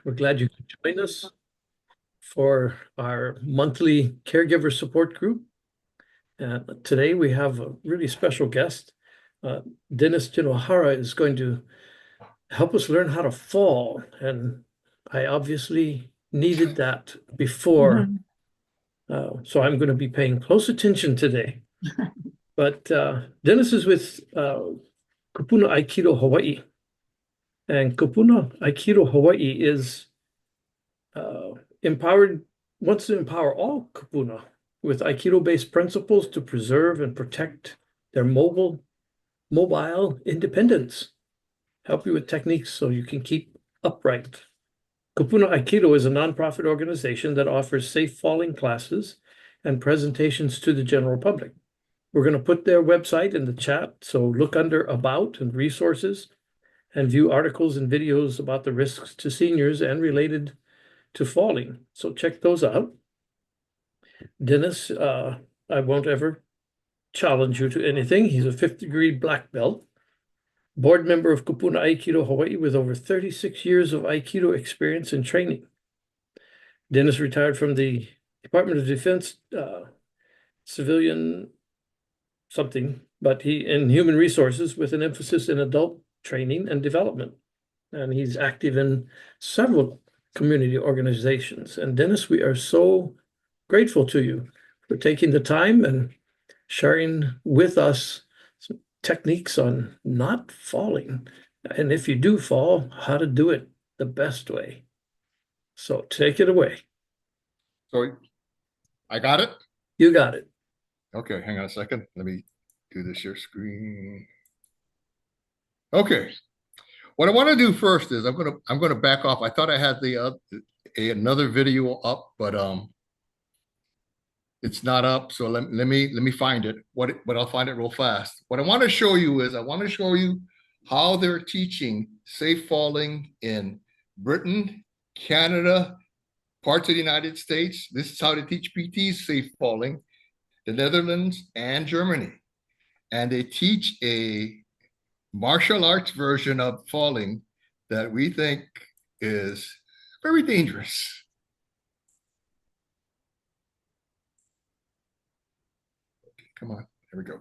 We're glad you could join us for our monthly caregiver support group. Today we have a really special guest. Dennis Jinohara is going to help us learn how to fall. And I obviously needed that before. So I'm going to be paying close attention today. But Dennis is with Kupuna Aikido Hawaii. And Kupuna Aikido Hawaii is wants to empower all Kupuna with Aikido-based principles to preserve and protect their mobile independence. Help you with techniques so you can keep upright. Kupuna Aikido is a nonprofit organization that offers safe falling classes and presentations to the general public. We're going to put their website in the chat, so look under About and Resources and view articles and videos about the risks to seniors and related to falling. So check those out. Dennis, I won't ever challenge you to anything. He's a 5th degree black belt, board member of Kupuna Aikido Hawaii with over 36 years of Aikido experience and training. Dennis retired from the Department of Defense, civilian something, but he in human resources with an emphasis in adult training and development. And he's active in several community organizations. And Dennis, we are so grateful to you for taking the time and sharing with us some techniques on not falling. And if you do fall, how to do it the best way. So take it away. So I got it? You got it. Okay, hang on a second. Let me do this share screen. Okay. What I want to do first is I'm gonna back off. I thought I had the another video up, but it's not up. So let me find it. But I'll find it real fast. What I want to show you is how they're teaching safe falling in Britain, Canada, parts of the United States. This is how they teach PTs safe falling, the Netherlands and Germany. And they teach a martial arts version of falling that we think is very dangerous. Okay, come on, here we go.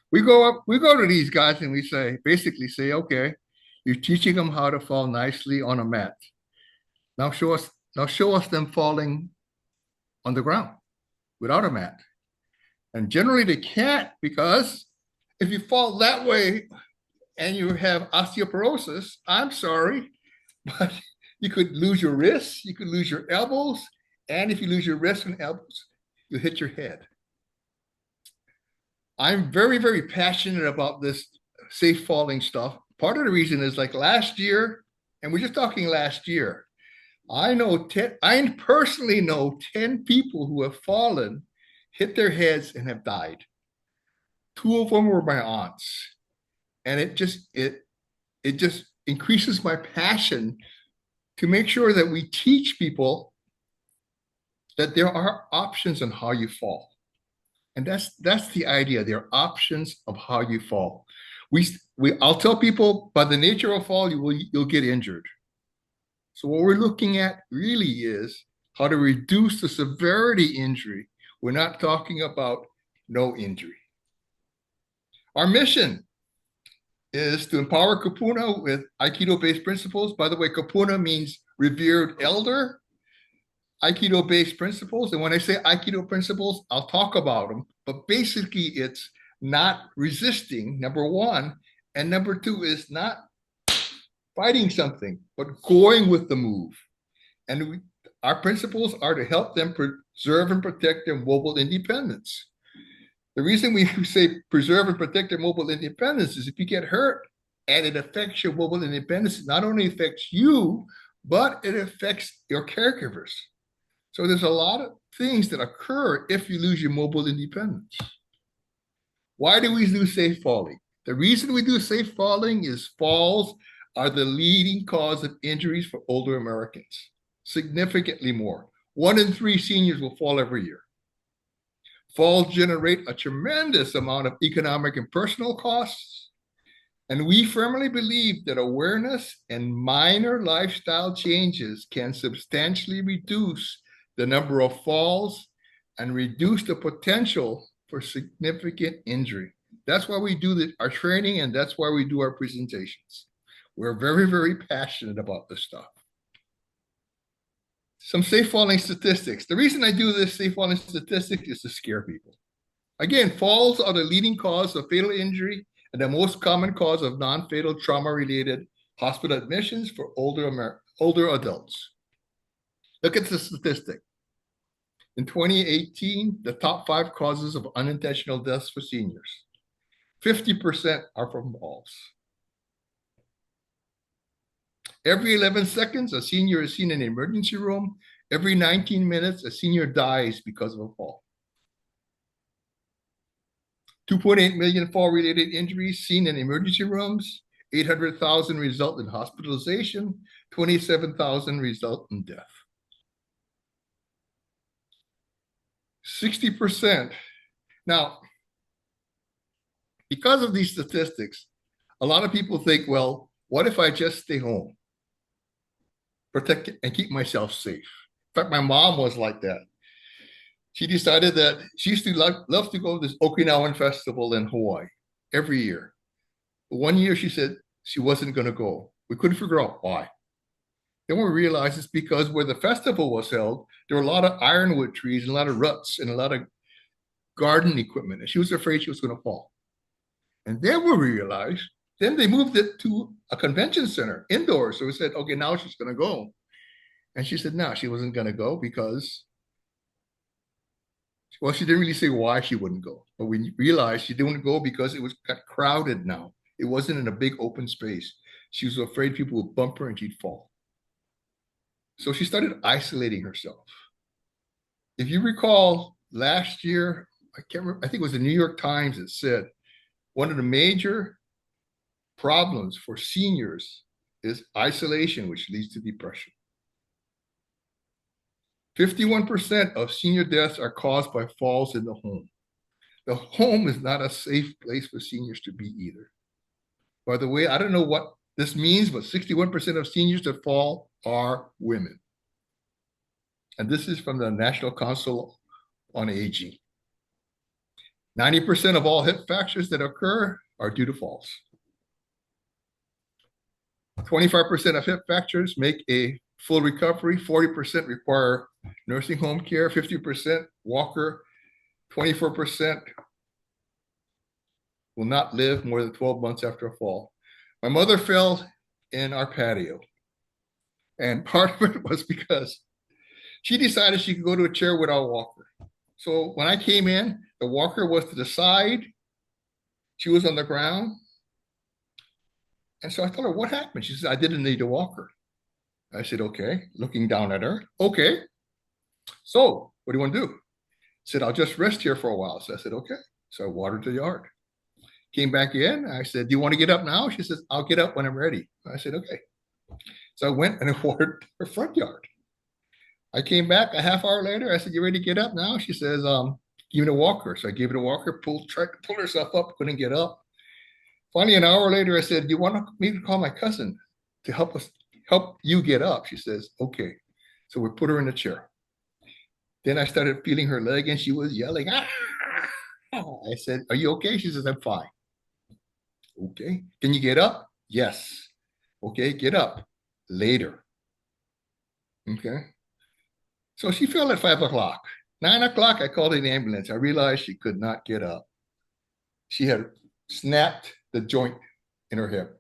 We go to these guys and we basically say, okay, you're teaching them how to fall nicely on a mat. Now show us them falling on the ground without a mat. And generally they can't, because if you fall that way and you have osteoporosis, I'm sorry, but you could lose your wrists, you could lose your elbows, and if you lose your wrists and elbows, you hit your head. I'm very, very passionate about this safe falling stuff. Part of the reason is like last year, and we're just talking last year, I personally know 10 people who have fallen, hit their heads, and have died. 2 of them were my aunts. And it just increases my passion to make sure that we teach people that there are options on how you fall. And that's the idea. There are options of how you fall. I'll tell people, by the nature of fall, you'll get injured. So what we're looking at really is how to reduce the severity injury. We're not talking about no injury. Our mission is to empower Kupuna with Aikido-based principles. By the way, Kupuna means revered elder. Aikido-based principles. And when I say Aikido principles, I'll talk about them. But basically, it's not resisting, number one. And number two is not fighting something, but going with the move. And Our principles are to help them preserve and protect their mobile independence. The reason we say preserve and protect their mobile independence is if you get hurt and it affects your mobile independence, it not only affects you, but it affects your caregivers. So there's a lot of things that occur if you lose your mobile independence. Why do we do safe falling? The reason we do safe falling is falls are the leading cause of injuries for older Americans, significantly more. 1 in 3 seniors will fall every year. Falls generate a tremendous amount of economic and personal costs. And we firmly believe that awareness and minor lifestyle changes can substantially reduce the number of falls and reduce the potential for significant injury. That's why we do our training, and that's why we do our presentations. We're very, very passionate about this stuff. Some safe falling statistics. The reason I do this safe falling statistic is to scare people. Again, falls are the leading cause of fatal injury and the most common cause of non-fatal trauma-related hospital admissions for older adults. Look at the statistic. In 2018, the top 5 causes of unintentional deaths for seniors. 50% are from falls. Every 11 seconds, a senior is seen in an emergency room. Every 19 minutes, a senior dies because of a fall. 2.8 million fall-related injuries seen in emergency rooms. 800,000 result in hospitalization. 27,000 result in death. 60%. Now, because of these statistics, a lot of people think, well, what if I just stay home? Protect and keep myself safe. In fact, my mom was like that. She decided that she used to love to go to this Okinawan festival in Hawaii every year. But one year she said she wasn't going to go. We couldn't figure out why. Then we realized it's because where the festival was held, there were a lot of ironwood trees and a lot of ruts and a lot of garden equipment. And she was afraid she was going to fall. And then we realized, then they moved it to a convention center indoors. So we said, okay, now she's going to go. And she said, no, she wasn't going to go because, well, she didn't really say why she wouldn't go. But we realized she didn't go because it got crowded now. It wasn't in a big open space. She was afraid people would bump her and she'd fall. So she started isolating herself. If you recall last year, I can't remember, I think it was the New York Times that said one of the major problems for seniors is isolation, which leads to depression. 51% of senior deaths are caused by falls in the home. The home is not a safe place for seniors to be either. By the way, I don't know what this means, but 61% of seniors that fall are women. And this is from the National Council on Aging. 90% of all hip fractures that occur are due to falls. 25% of hip fractures make a full recovery. 40% require nursing home care. 50% walker. 24% will not live more than 12 months after a fall. My mother fell in our patio. And part of it was because she decided she could go to a chair without a walker. So when I came in, the walker was to the side. She was on the ground. And so I told her, what happened? She said, I didn't need a walker. I said, okay, looking down at her. Okay. So what do you want to do? She said, I'll just rest here for a while. So I said, okay. So I watered the yard. Came back in. I said, do you want to get up now? She says, I'll get up when I'm ready. I said, okay. So I went and I watered her front yard. I came back a half hour later. I said, you ready to get up now? She says, give me a walker. So I gave her a walker, tried to pull herself up, couldn't get up. Finally, an hour later, I said, do you want me to call my cousin to help you get up? She says, okay. So we put her in a chair. Then I started feeling her leg and she was yelling, ah! I said, are you okay? She says, I'm fine. Okay. Can you get up? Yes. Okay, get up. Later. Okay. So she fell at 5 o'clock. 9 o'clock, I called an ambulance. I realized she could not get up. She had snapped the joint in her hip.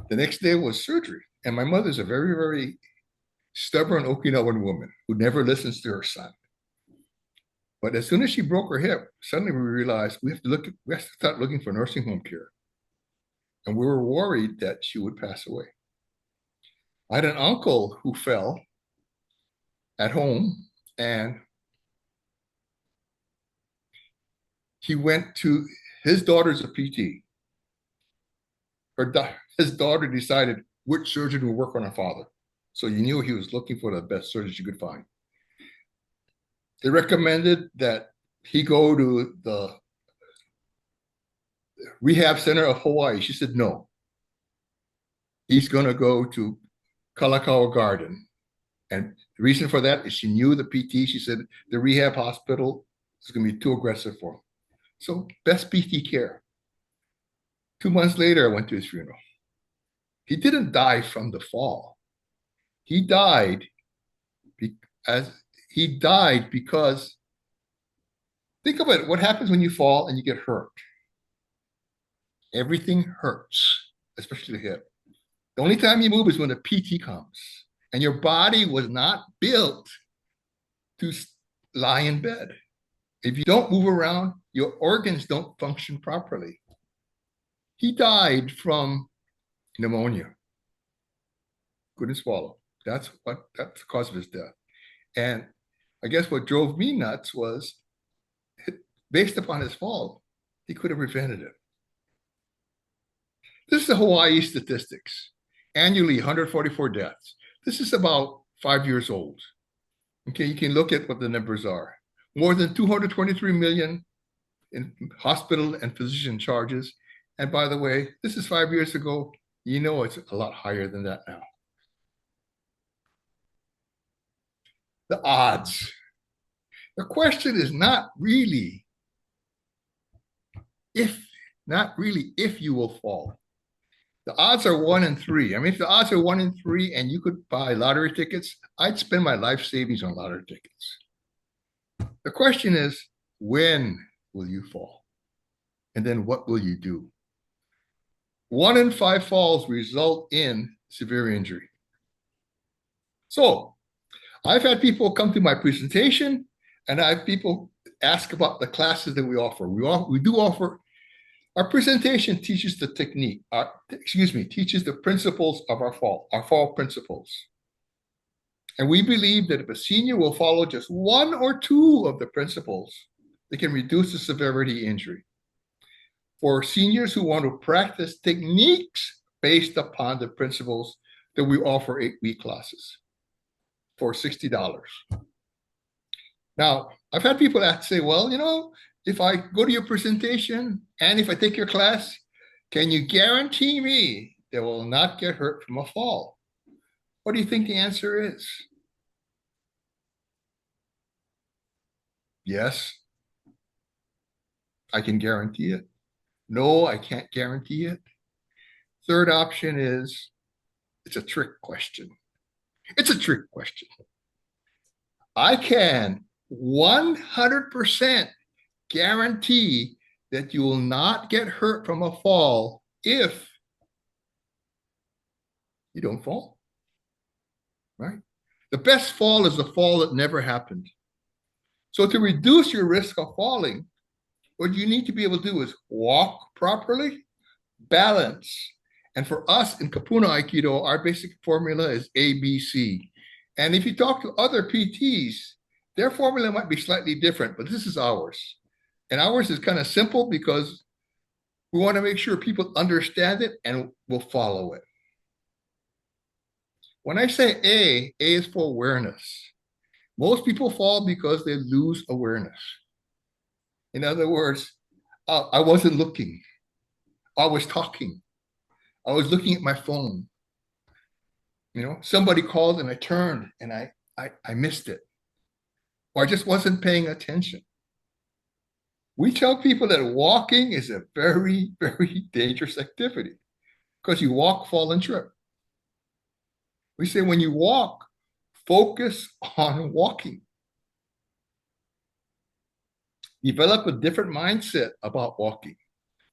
The next day was surgery. And my mother's a very, very stubborn Okinawan woman who never listens to her son. But as soon as she broke her hip, suddenly we realized we have to start looking for nursing home care. And we were worried that she would pass away. I had an uncle who fell at home, and he went to his daughter's a PT. His daughter decided which surgeon would work on her father. So you knew he was looking for the best surgeon she could find. They recommended that he go to the Rehab Center of Hawaii. She said no. He's going to go to Kalakaua Garden. And the reason for that is she knew the PT. She said the rehab hospital is going to be too aggressive for him. So best PT care. 2 months later, I went to his funeral. He didn't die from the fall. He died because think about it. What happens when you fall and you get hurt? Everything hurts, especially the hip. The only time you move is when the PT comes. And your body was not built to lie in bed. If you don't move around, your organs don't function properly. He died from pneumonia. Couldn't swallow. That's the cause of his death. And I guess what drove me nuts was, based upon his fall, he could have prevented it. This is the Hawaii statistics. Annually, 144 deaths. This is about 5 years old. Okay, you can look at what the numbers are. More than 223 million in hospital and physician charges. And by the way, this is 5 years ago. You know it's a lot higher than that now. The odds. The question is not really if you will fall. The odds are 1 in 3. I mean, if the odds are 1 in 3 and you could buy lottery tickets, I'd spend my life savings on lottery tickets. The question is, when will you fall? And then what will you do? 1 in 5 falls result in severe injury. So I've had people come to my presentation and I have people ask about the classes that we offer. We do offer. Our presentation teaches the technique, teaches the principles of our fall principles. And we believe that if a senior will follow just 1 or 2 of the principles, they can reduce the severity injury. For seniors who want to practice techniques based upon the principles, that we offer 8-week classes for $60. Now, I've had people say, well, if I go to your presentation and if I take your class, can you guarantee me they will not get hurt from a fall? What do you think the answer is? Yes, I can guarantee it. No, I can't guarantee it. Third option is, it's a trick question. It's a trick question. I can 100% guarantee that you will not get hurt from a fall if you don't fall, right? The best fall is the fall that never happened. So to reduce your risk of falling, what you need to be able to do is walk properly, balance. And for us in Kupuna Aikido, our basic formula is ABC. And if you talk to other PTs, their formula might be slightly different, but this is ours. And ours is kind of simple because we want to make sure people understand it and will follow it. When I say A is for awareness. Most people fall because they lose awareness. In other words, I wasn't looking. I was talking. I was looking at my phone. Somebody called and I turned and I missed it. Or I just wasn't paying attention. We tell people that walking is a very, very dangerous activity because you walk, fall, and trip. We say when you walk, focus on walking. Develop a different mindset about walking.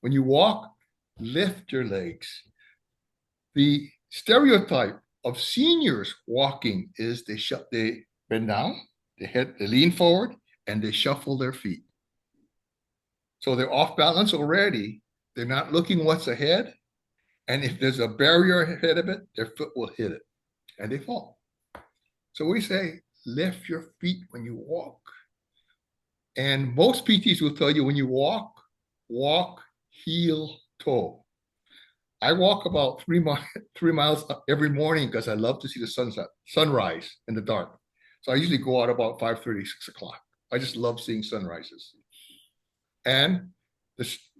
When you walk, lift your legs. The stereotype of seniors walking is they bend down, they lean forward, and they shuffle their feet. So they're off balance already. They're not looking what's ahead. And if there's a barrier ahead of it, their foot will hit it and they fall. So we say, lift your feet when you walk. And most PTs will tell you when you walk, walk heel toe. I walk about 3 miles every morning because I love to see the sunrise in the dark. So I usually go out about 5:30, 6 o'clock. I just love seeing sunrises. And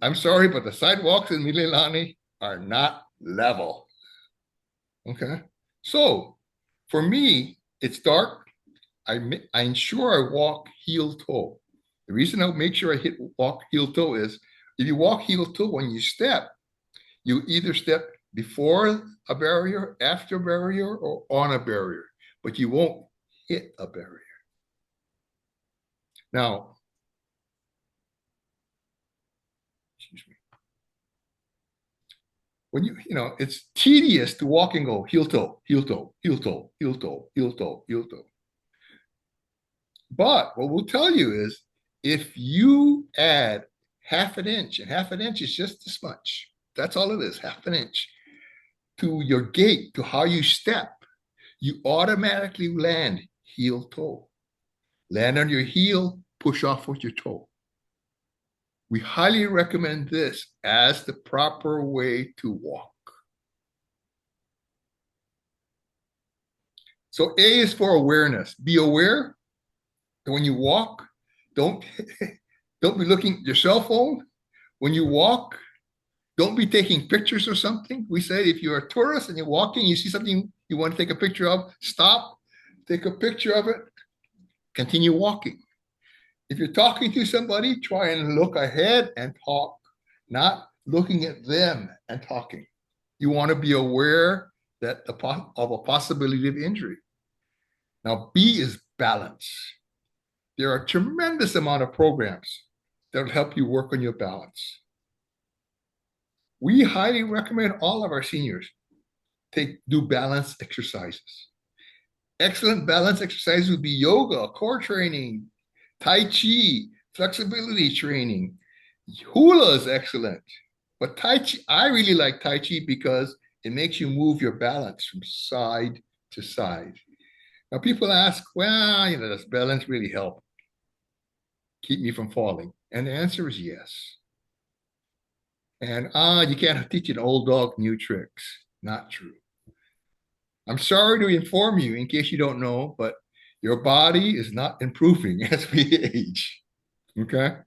I'm sorry, but the sidewalks in Mililani are not level. Okay. So for me, it's dark. I ensure I walk heel toe. The reason I make sure I walk heel toe is if you walk heel toe when you step, you either step before a barrier, after a barrier, or on a barrier, but you won't hit a barrier. Now, excuse me. When it's tedious to walk and go heel toe, heel toe, heel toe, heel toe, heel toe, heel toe. But what we'll tell you is if you add half an inch, and half an inch is just this much, that's all it is, half an inch, to your gait, to how you step, you automatically land heel toe. Land on your heel, push off with your toe. We highly recommend this as the proper way to walk. So A is for awareness. Be aware that when you walk, don't be looking at your cell phone. When you walk, don't be taking pictures or something. We say if you're a tourist and you're walking, you see something you want to take a picture of, stop, take a picture of it, continue walking. If you're talking to somebody, try and look ahead and talk, not looking at them and talking. You want to be aware that of a possibility of injury. Now, B is balance. There are a tremendous amount of programs that will help you work on your balance. We highly recommend all of our seniors do balance exercises. Excellent balance exercises would be yoga, core training, Tai Chi, flexibility training. Hula is excellent. But Tai Chi, I really like Tai Chi because it makes you move your balance from side to side. Now, people ask, well, does balance really help keep me from falling? And the answer is yes. And you can't teach an old dog new tricks. Not true. I'm sorry to inform you, in case you don't know, but your body is not improving as we age. Okay?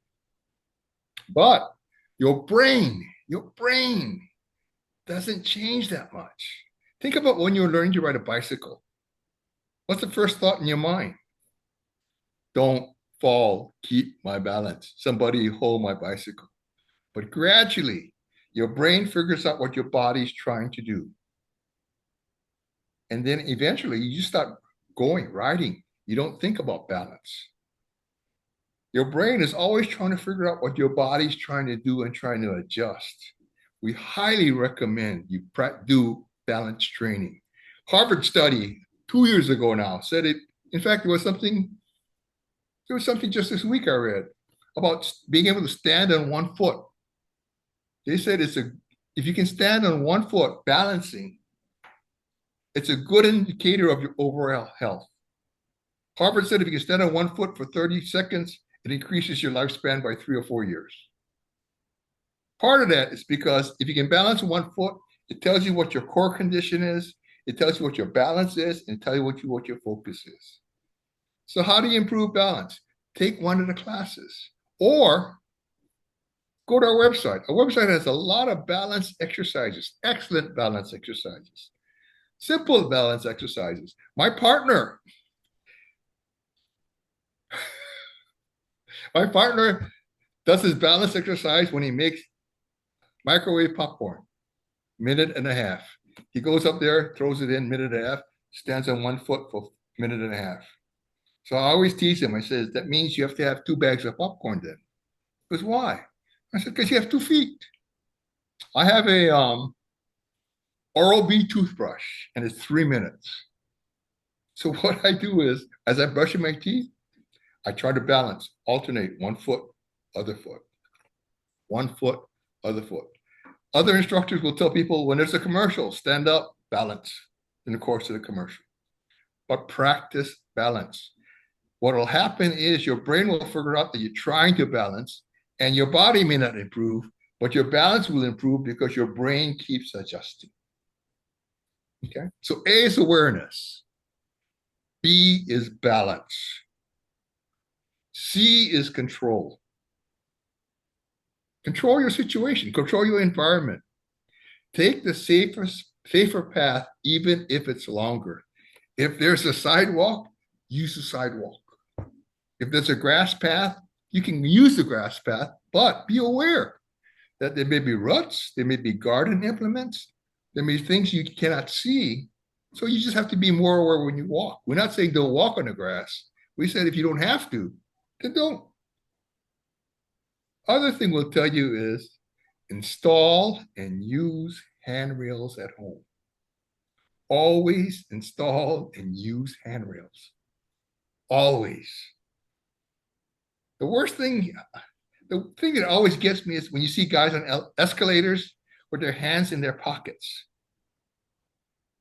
But your brain doesn't change that much. Think about when you're learning to ride a bicycle. What's the first thought in your mind? Don't fall, keep my balance. Somebody hold my bicycle. But gradually, your brain figures out what your body's trying to do. And then eventually you just start riding. You don't think about balance. Your brain is always trying to figure out what your body's trying to do and trying to adjust. We highly recommend you do balance training. Harvard study 2 years ago now said it. In fact, there was something just this week I read about being able to stand on one foot. They said if you can stand on one foot balancing, it's a good indicator of your overall health. Harvard said if you can stand on one foot for 30 seconds, it increases your lifespan by 3 or 4 years. Part of that is because if you can balance on one foot, it tells you what your core condition is, it tells you what your balance is, and it tells you what your focus is. So how do you improve balance? Take one of the classes or go to our website. Our website has a lot of balance exercises, excellent balance exercises, simple balance exercises. My partner does his balance exercise when he makes microwave popcorn, 1.5 minutes. He goes up there, throws it in, 1.5 minutes, stands on one foot for 1.5 minutes. So I always tease him. I says, that means you have to have 2 bags of popcorn then. He goes, why? I said, because you have 2 feet. I have a Oral-B toothbrush, and it's 3 minutes. So what I do is, as I'm brushing my teeth, I try to balance, alternate 1 foot, other foot, 1 foot, other foot. Other instructors will tell people when there's a commercial, stand up, balance in the course of the commercial. But practice balance. What will happen is your brain will figure out that you're trying to balance, and your body may not improve, but your balance will improve because your brain keeps adjusting. Okay, so A is awareness. B is balance. C is control. Control your situation, control your environment. Take the safer path, even if it's longer. If there's a sidewalk, use the sidewalk. If there's a grass path, you can use the grass path, but be aware that there may be ruts, there may be garden implements, there may be things you cannot see. So you just have to be more aware when you walk. We're not saying don't walk on the grass. We said if you don't have to, then don't. Other thing we'll tell you is install and use handrails at home. Always install and use handrails. Always. The thing that always gets me is when you see guys on escalators with their hands in their pockets.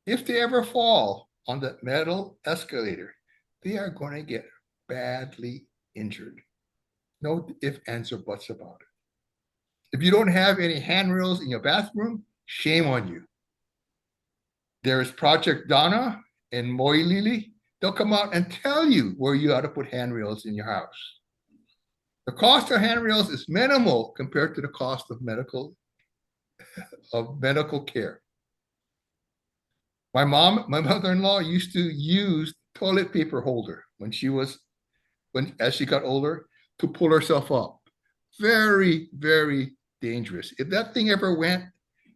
If they ever fall on that metal escalator, they are going to get badly injured. No ifs, ands, or buts about it. If you don't have any handrails in your bathroom, shame on you. There is Project Donna and Moilili. They'll come out and tell you where you ought to put handrails in your house. The cost of handrails is minimal compared to the cost of medical care. My mother-in-law used to use toilet paper holder as she got older to pull herself up. Very, very dangerous. If that thing ever went,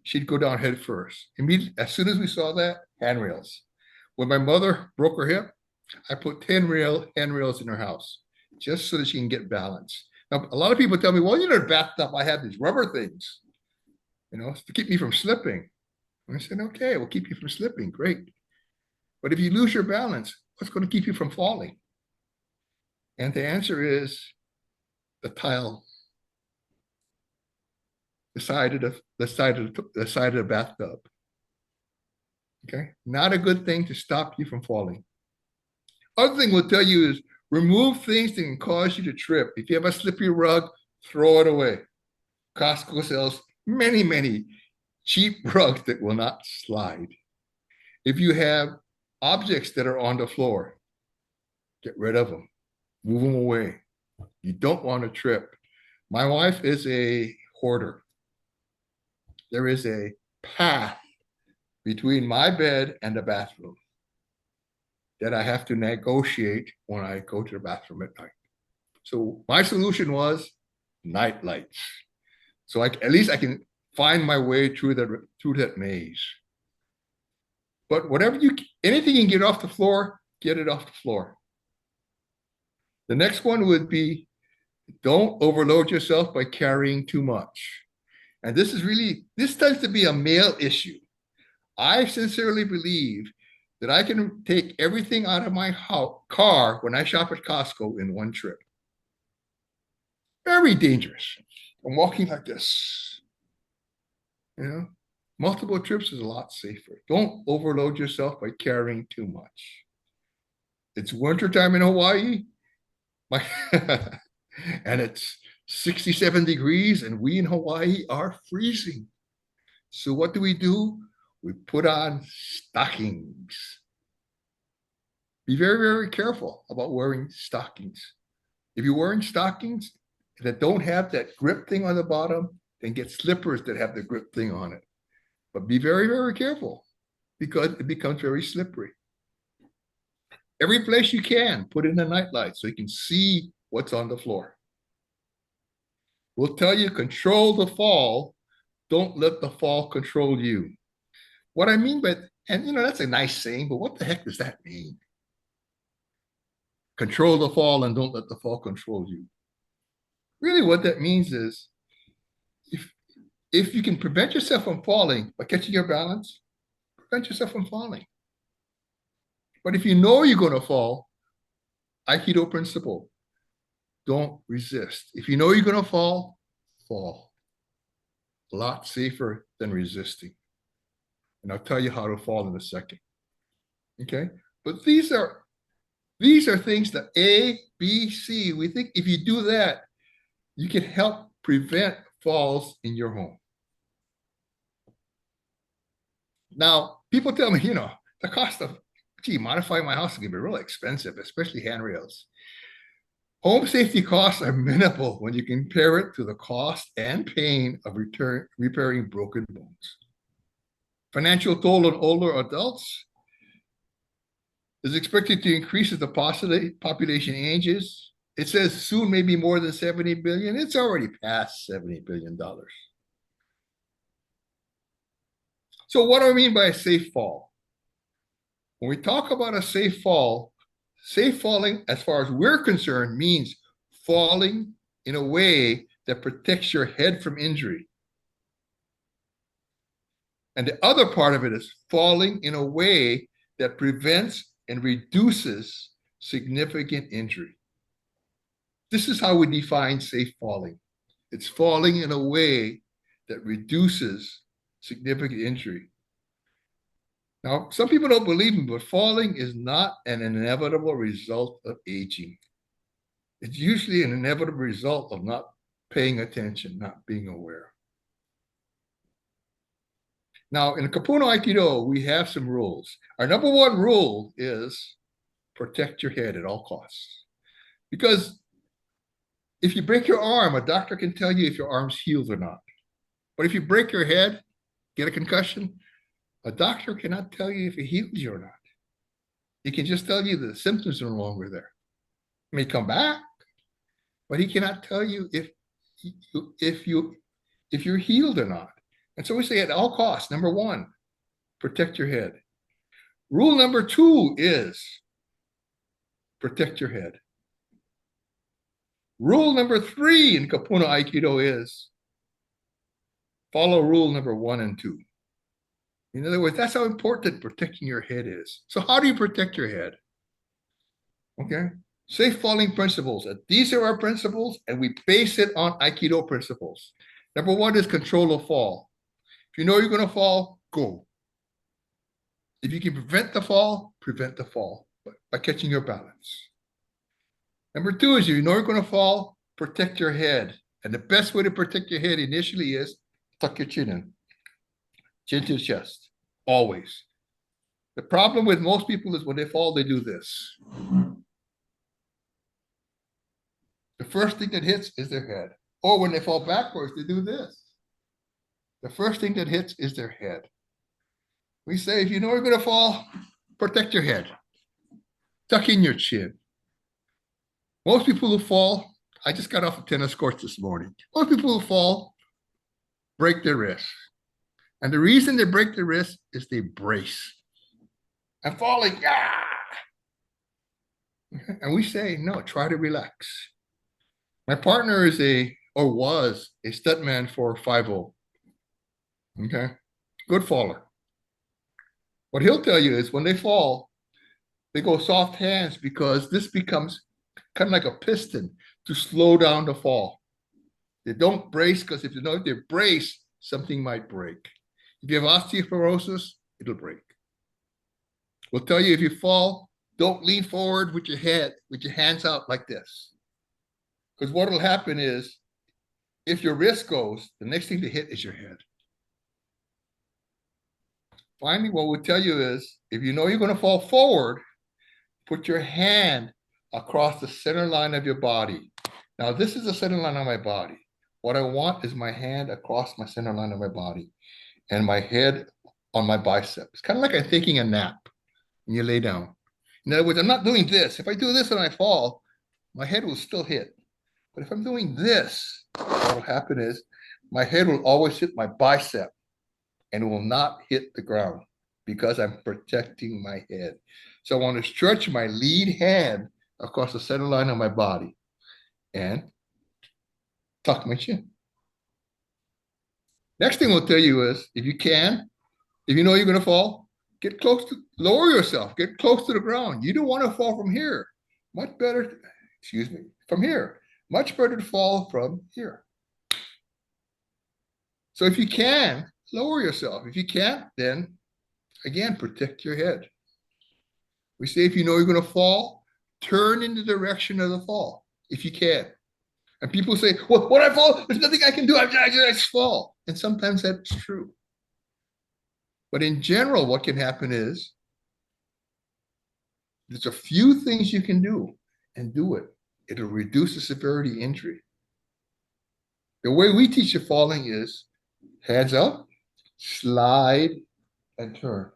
she'd go down head first. Immediately, as soon as we saw that, handrails. When my mother broke her hip, I put 10 handrails in her house just so that she can get balance. Now, a lot of people tell me, well, you know, bathtub, I have these rubber things, to keep me from slipping. And I said, okay, we'll keep you from slipping. Great. But if you lose your balance, what's going to keep you from falling? And the answer is the tile, the side of the bathtub. Okay, not a good thing to stop you from falling. Other thing we'll tell you is remove things that can cause you to trip. If you have a slippery rug, throw it away. Costco sells many, many cheap rugs that will not slide. If you have objects that are on the floor, get rid of them. Move them away. You don't want to trip. My wife is a hoarder. There is a path between my bed and the bathroom that I have to negotiate when I go to the bathroom at night. So my solution was night lights. So at least I can find my way through that maze. But anything you can get off the floor, get it off the floor. The next one would be, don't overload yourself by carrying too much. And this tends to be a male issue. I sincerely believe that I can take everything out of my car when I shop at Costco in one trip. Very dangerous. I'm walking like this. Multiple trips is a lot safer. Don't overload yourself by carrying too much. It's wintertime in Hawaii. And it's 67 degrees, and we in Hawaii are freezing. So what do? We put on stockings. Be very, very careful about wearing stockings. If you're wearing stockings that don't have that grip thing on the bottom, then get slippers that have the grip thing on it. But be very, very careful because it becomes very slippery. Every place you can, put in a nightlight so you can see what's on the floor. We'll tell you, control the fall. Don't let the fall control you. What I mean by, and that's a nice saying, but what the heck does that mean? Control the fall and don't let the fall control you. Really what that means is, if you can prevent yourself from falling by catching your balance, prevent yourself from falling. But if you know you're going to fall, Aikido principle, don't resist. If you know you're going to fall, fall. A lot safer than resisting. And I'll tell you how to fall in a second. Okay? But these are things that A, B, C. We think if you do that, you can help prevent falls in your home. Now, people tell me, the cost of, modifying my house can be really expensive, especially handrails. Home safety costs are minimal when you compare it to the cost and pain of repairing broken bones. Financial toll on older adults is expected to increase as the population ages. It says soon maybe more than 70 billion. It's already past $70 billion. So what do I mean by a safe fall? When we talk about a safe fall, safe falling, as far as we're concerned, means falling in a way that protects your head from injury. And the other part of it is falling in a way that prevents and reduces significant injury. This is how we define safe falling. It's falling in a way that reduces significant injury. Now, some people don't believe me, but falling is not an inevitable result of aging. It's usually an inevitable result of not paying attention, not being aware. Now, in Kupuna Aikido, we have some rules. Our number one rule is protect your head at all costs. Because if you break your arm, a doctor can tell you if your arm's healed or not. But if you break your head, get a concussion, a doctor cannot tell you if it healed you or not. He can just tell you the symptoms are no longer there. It may come back, but he cannot tell you if you're healed or not. And so we say at all costs, number one, protect your head. Rule number two is protect your head. Rule number three in Kupuna Aikido is follow rule number 1 and 2. In other words, that's how important protecting your head is. So how do you protect your head? Okay, safe falling principles. These are our principles, and we base it on Aikido principles. Number one is control of fall. If you know you're going to fall, go. If you can prevent the fall by catching your balance. Number two is you know you're going to fall, protect your head. And the best way to protect your head initially is tuck your chin in. Chin to the chest, always. The problem with most people is when they fall, they do this. The first thing that hits is their head. Or when they fall backwards, they do this. The first thing that hits is their head. We say, if you know you're going to fall, protect your head. Tuck in your chin. Most people who fall, I just got off the tennis court this morning. Most people who fall break their wrist. And the reason they break their wrist is they brace. And falling, And we say, no, try to relax. My partner was a stuntman for 5-0. Okay, good faller. What he'll tell you is when they fall, they go soft hands because this becomes kind of like a piston to slow down the fall. They don't brace because if they brace, something might break. If you have osteoporosis, it'll break. We'll tell you if you fall, don't lean forward with your hands out like this. Because what will happen is if your wrist goes, the next thing to hit is your head. Finally, what we'll tell you is if you know you're going to fall forward, put your hand across the center line of your body. Now, this is the center line of my body. What I want is my hand across my center line of my body and my head on my bicep. It's kind of like I'm taking a nap and you lay down. In other words, I'm not doing this. If I do this and I fall, my head will still hit. But if I'm doing this, what will happen is my head will always hit my bicep and it will not hit the ground because I'm protecting my head. So I want to stretch my lead hand across the center line of my body and tuck my chin. Next thing we'll tell you is, if you know you're going to fall, lower yourself, get close to the ground. You don't want to fall from here. Much better, excuse me, from here. Much better to fall from here. So if you can, lower yourself. If you can't, then again, protect your head. We say if you know you're going to fall, turn in the direction of the fall, if you can. And people say, well, when I fall, there's nothing I can do. I just fall. And sometimes that's true. But in general, what can happen is there's a few things you can do and do it. It'll reduce the severity of injury. The way we teach you falling is hands up, slide, and turn.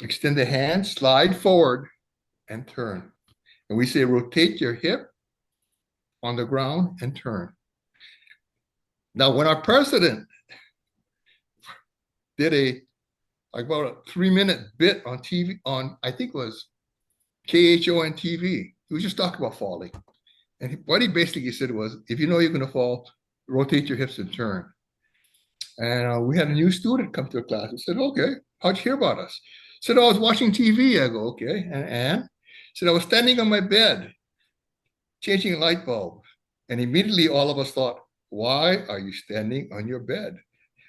Extend the hand, slide forward, and turn. And we say rotate your hip on the ground and turn. Now, when our president did about a 3-minute bit on TV, on I think it was KHON TV, he was just talking about falling. And what he basically said was, if you know you're going to fall, rotate your hips and turn. And we had a new student come to a class and said, okay, how'd you hear about us? Said, I was watching TV. I go, okay. And said, I was standing on my bed, changing a light bulb. And immediately all of us thought, why are you standing on your bed?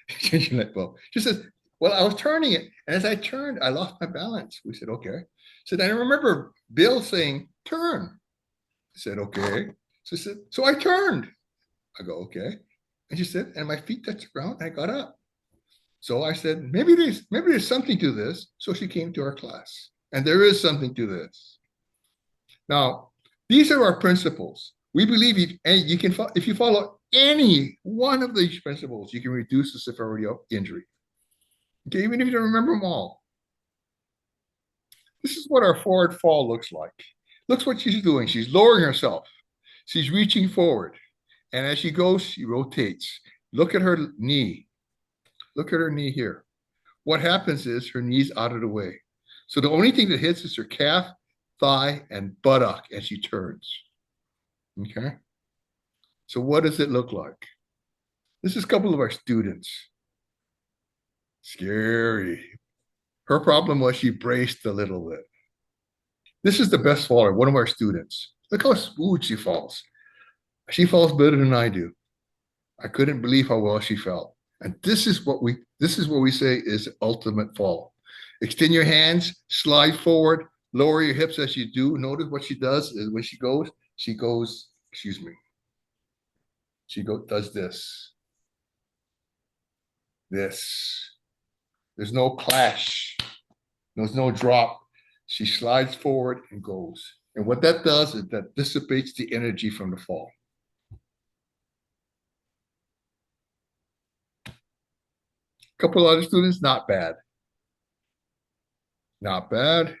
Changing light bulb. She says, well, I was turning it. And as I turned, I lost my balance. We said, okay. So then I remember Bill saying, turn. I said, okay. So, said, so I turned. I go, okay. And she said, and my feet touched the ground. And I got up. So I said, maybe there's something to this. So she came to our class. And there is something to this. Now, these are our principles. We believe if you follow any one of these principles, you can reduce the severity of injury. Okay, even if you don't remember them all. This is what our forward fall looks like. Look what she's doing. She's lowering herself. She's reaching forward. And as she goes, she rotates. Look at her knee. Look at her knee here. What happens is her knee's out of the way. So the only thing that hits is her calf, thigh, and buttock as she turns. Okay? So what does it look like? This is a couple of our students. Scary. Her problem was she braced a little bit. This is the best faller, one of our students. Look how smooth she falls. She falls better than I do. I couldn't believe how well she fell. And this is what we say is ultimate fall. Extend your hands, slide forward, lower your hips as you do. Notice what she does is when she goes, does this. This. There's no clash. There's no drop. She slides forward and goes. And what that does is that dissipates the energy from the fall. A couple other students, not bad. Not bad.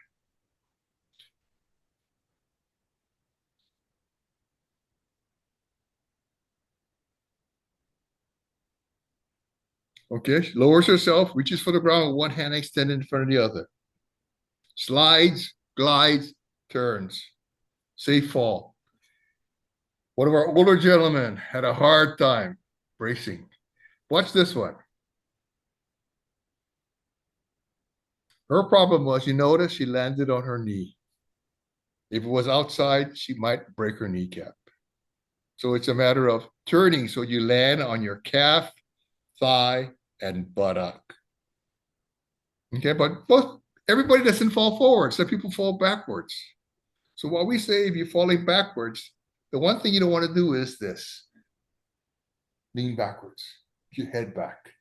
Okay, she lowers herself, reaches for the ground with one hand extended in front of the other. Slides, glides, turns. Safe fall. One of our older gentlemen had a hard time bracing. Watch this one. Her problem was, you notice she landed on her knee. If it was outside, she might break her kneecap. So it's a matter of turning so you land on your calf, thigh, and buttock. Okay, but everybody doesn't fall forward. Some people fall backwards. So what we say, if you're falling backwards, the one thing you don't want to do is this. Lean backwards. Your head back.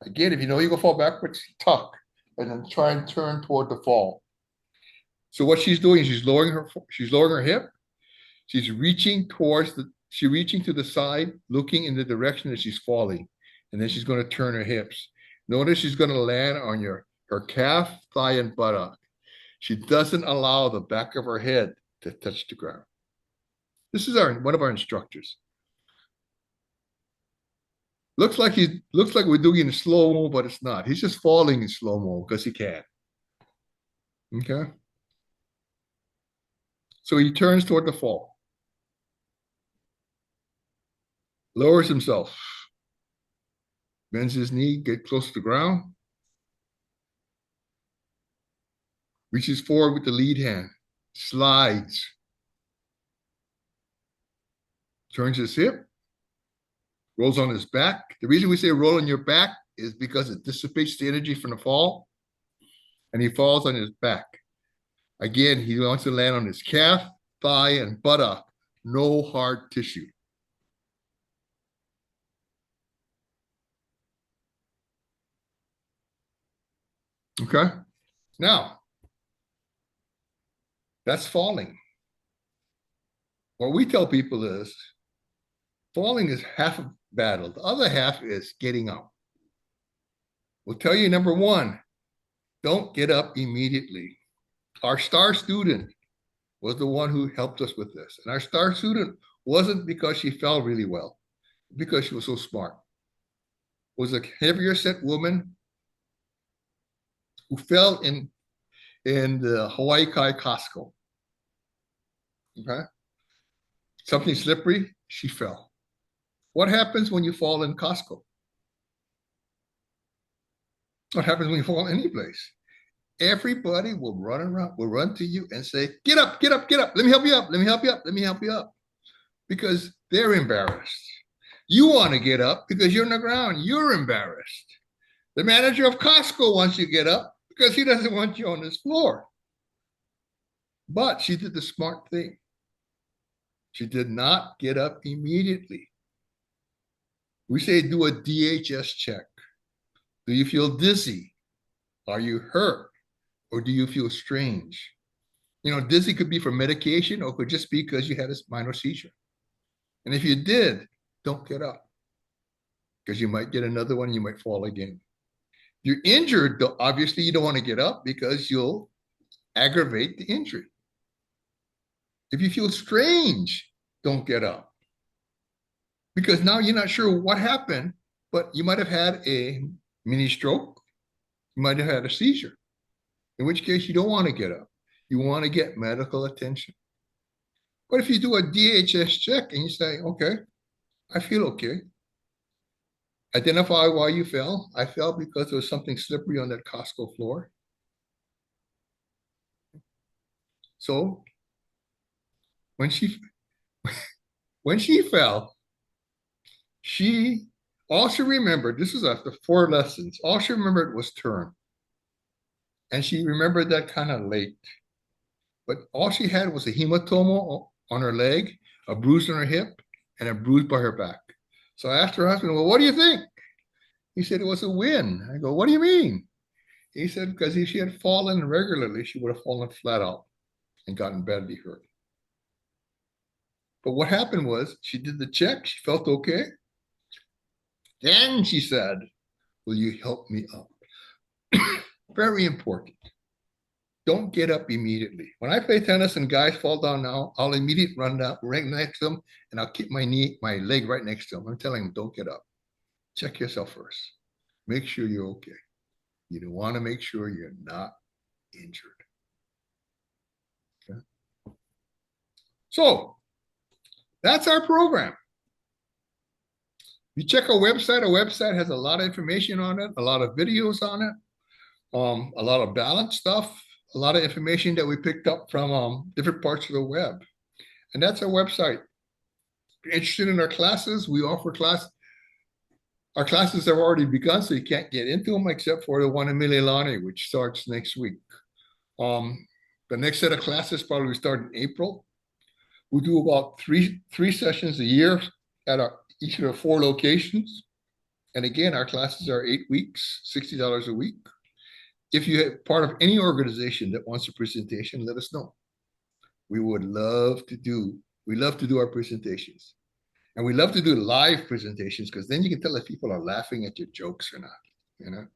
Again, if you know you're going to fall backwards, tuck. And then try and turn toward the fall. So what she's doing is she's lowering her hip. She's reaching to the side, looking in the direction that she's falling. And then she's going to turn her hips. Notice she's going to land on her calf, thigh, and buttock. She doesn't allow the back of her head to touch the ground. This is one of our instructors. Looks like we're doing it in slow-mo, but it's not. He's just falling in slow-mo because he can. Okay? So he turns toward the fall. Lowers himself. Bends his knee, get close to the ground. Reaches forward with the lead hand. Slides. Turns his hip. Rolls on his back. The reason we say roll on your back is because it dissipates the energy from the fall. And he falls on his back. Again, he wants to land on his calf, thigh, and buttock. No hard tissue. Okay? Now, that's falling. What we tell people is falling is half of battle. The other half is getting up. We'll tell you, number one, don't get up immediately. Our star student was the one who helped us with this. And our star student wasn't because she fell really well, because she was so smart. It was a heavier set woman who fell in the Hawaii Kai Costco. Okay? Something slippery, she fell. What happens when you fall in Costco? What happens when you fall any place? Everybody will run around, will run to you and say, get up, get up, get up. Let me help you up. Let me help you up. Let me help you up. Because they're embarrassed. You want to get up because you're on the ground. You're embarrassed. The manager of Costco wants you to get up because he doesn't want you on his floor. But she did the smart thing. She did not get up immediately. We say do a DHS check. Do you feel dizzy? Are you hurt? Or do you feel strange? You know, dizzy could be from medication or could just be because you had a minor seizure. And if you did, don't get up because you might get another one, you might fall again. If you're injured, obviously you don't want to get up because you'll aggravate the injury. If you feel strange, don't get up because now you're not sure what happened, but you might have had a mini stroke. You might have had a seizure, in which case you don't want to get up. You want to get medical attention. But if you do a DHS check and you say, okay, I feel okay. Identify why you fell. I fell because there was something slippery on that Costco floor. So when she fell, all she remembered, this is after 4 lessons, all she remembered was turn. And she remembered that kind of late. But all she had was a hematoma on her leg, a bruise on her hip, and a bruise by her back. So I asked her husband, well, what do you think? He said it was a win. I go, what do you mean? He said, because if she had fallen regularly, she would have fallen flat out and gotten badly hurt. But what happened was she did the check. She felt okay. Then she said, will you help me up? Very important. Don't get up immediately. When I play tennis and guys fall down now, I'll immediately run down right next to them and I'll keep my leg right next to them. I'm telling them, don't get up. Check yourself first. Make sure you're okay. You want to make sure you're not injured. Okay? So that's our program. You check our website has a lot of information on it, a lot of videos on it, a lot of balance stuff, a lot of information that we picked up from different parts of the web. And that's our website. If you're interested in our classes, we offer classes. Our classes have already begun, so you can't get into them except for the one in Mililani, which starts next week. The next set of classes probably start in April. We do about three sessions a year at each of the 4 locations. And again, our classes are 8 weeks, $60 a week. If you're part of any organization that wants a presentation, let us know. We love to do our presentations. And we love to do live presentations because then you can tell if people are laughing at your jokes or not, you know.